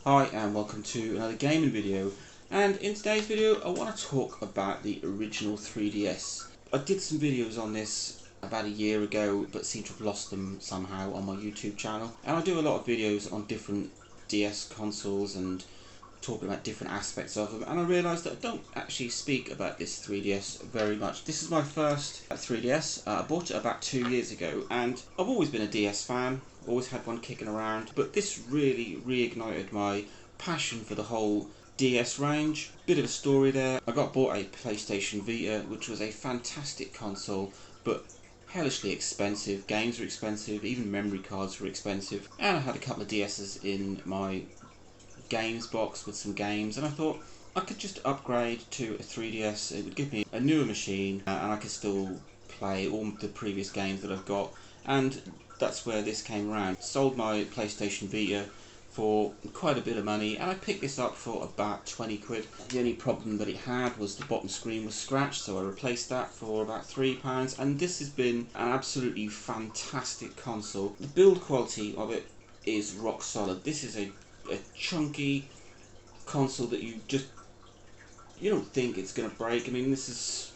Hi and welcome to another gaming video, and in today's video I want to talk about the original 3DS. I did some videos on this about a year ago but seem to have lost them somehow on my YouTube channel, and I do a lot of videos on different DS consoles and talking about different aspects of them, and I realised that I don't actually speak about this 3DS very much. This is my first 3DS. I bought it about 2 years ago, and I've always been a DS fan, always had one kicking around, but this really reignited my passion for the whole DS range. Bit of a story there. I got bought a PlayStation Vita, which was a fantastic console, but hellishly expensive. Games were expensive, even memory cards were expensive, and I had a couple of DS's in my games box with some games, and I thought I could just upgrade to a 3DS. It would give me a newer machine, and I could still play all the previous games that I've got, and that's where this came around. Sold my PlayStation Vita for quite a bit of money, and I picked this up for about 20 quid. The only problem that it had was the bottom screen was scratched, so I replaced that for about £3, and this has been an absolutely fantastic console. The build quality of it is rock solid. This is a chunky console that you don't think it's going to break. I mean, this is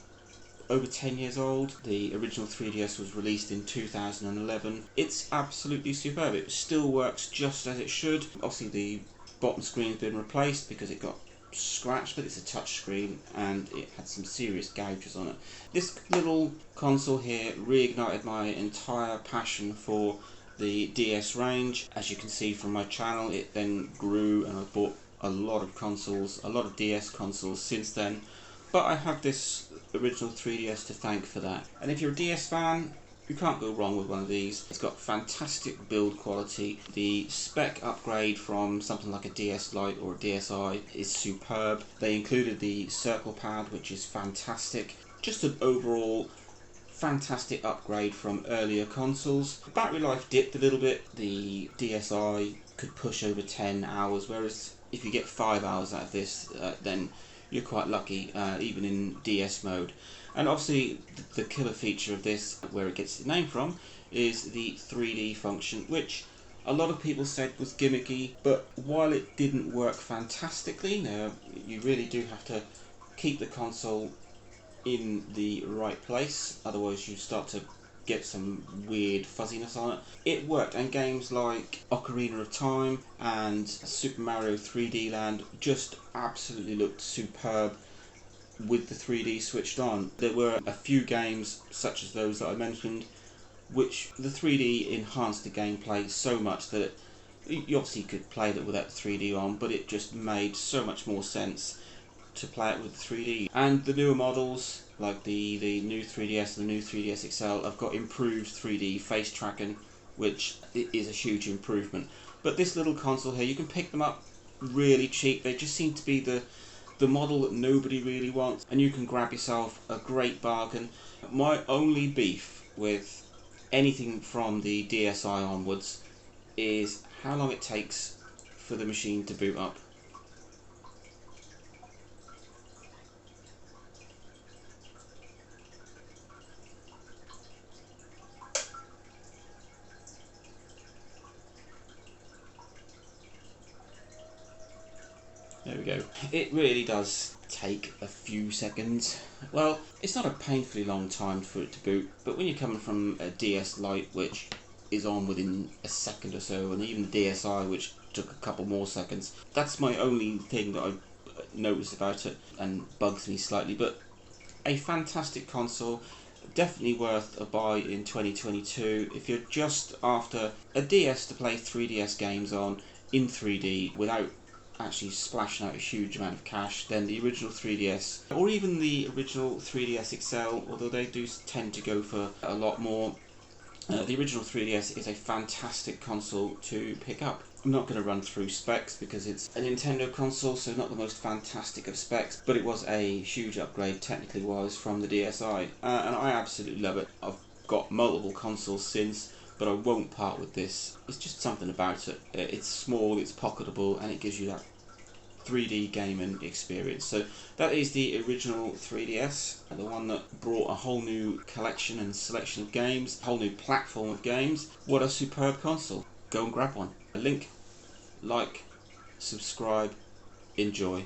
over 10 years old. The original 3DS was released in 2011. It's absolutely superb. It still works just as it should. Obviously the bottom screen's been replaced because it got scratched, but it's a touch screen and it had some serious gouges on it. This little console here reignited my entire passion for the DS range. As you can see from my channel, it then grew and I bought a lot of consoles, a lot of DS consoles since then, but I have this original 3DS to thank for that. And if you're a DS fan, you can't go wrong with one of these. It's got fantastic build quality. The spec upgrade from something like a DS Lite or a DSi is superb. They included the circle pad, which is fantastic. Just an overall fantastic upgrade from earlier consoles. The battery life dipped a little bit. The DSi could push over 10 hours, whereas if you get 5 hours out of this, then you're quite lucky, even in DS mode. And obviously the killer feature of this, where it gets its name from, is the 3D function, which a lot of people said was gimmicky, but while it didn't work fantastically, now you really do have to keep the console in the right place, otherwise you start to get some weird fuzziness on it. It worked, and games like Ocarina of Time and Super Mario 3D Land just absolutely looked superb with the 3D switched on. There were a few games, such as those that I mentioned, which the 3D enhanced the gameplay so much that you obviously could play that without the 3D on, but it just made so much more sense to play it with 3D. And the newer models, like the new 3DS and the new 3DS XL, have got improved 3D face tracking, which is a huge improvement. But this little console here, you can pick them up really cheap. They just seem to be the model that nobody really wants, and you can grab yourself a great bargain. My only beef with anything from the DSi onwards is how long it takes for the machine to boot up. There we go. It really does take a few seconds. Well, it's not a painfully long time for it to boot, but when you're coming from a DS Lite, which is on within a second or so, and even the DSi, which took a couple more seconds, that's my only thing that I noticed about it and bugs me slightly. But a fantastic console, definitely worth a buy in 2022 if you're just after a DS to play 3DS games on in 3D without actually splashing out a huge amount of cash. Then the original 3DS, or even the original 3DS XL, although they do tend to go for a lot more, the original 3DS is a fantastic console to pick up. I'm not going to run through specs because it's a Nintendo console, so not the most fantastic of specs, but it was a huge upgrade technically wise from the DSi, and I absolutely love it. I've got multiple consoles since, but I won't part with this. It's just something about it. It's small, it's pocketable, and it gives you that 3D gaming experience. So that is the original 3DS, the one that brought a whole new collection and selection of games, a whole new platform of games. What a superb console. Go and grab one. A link, like, subscribe, enjoy.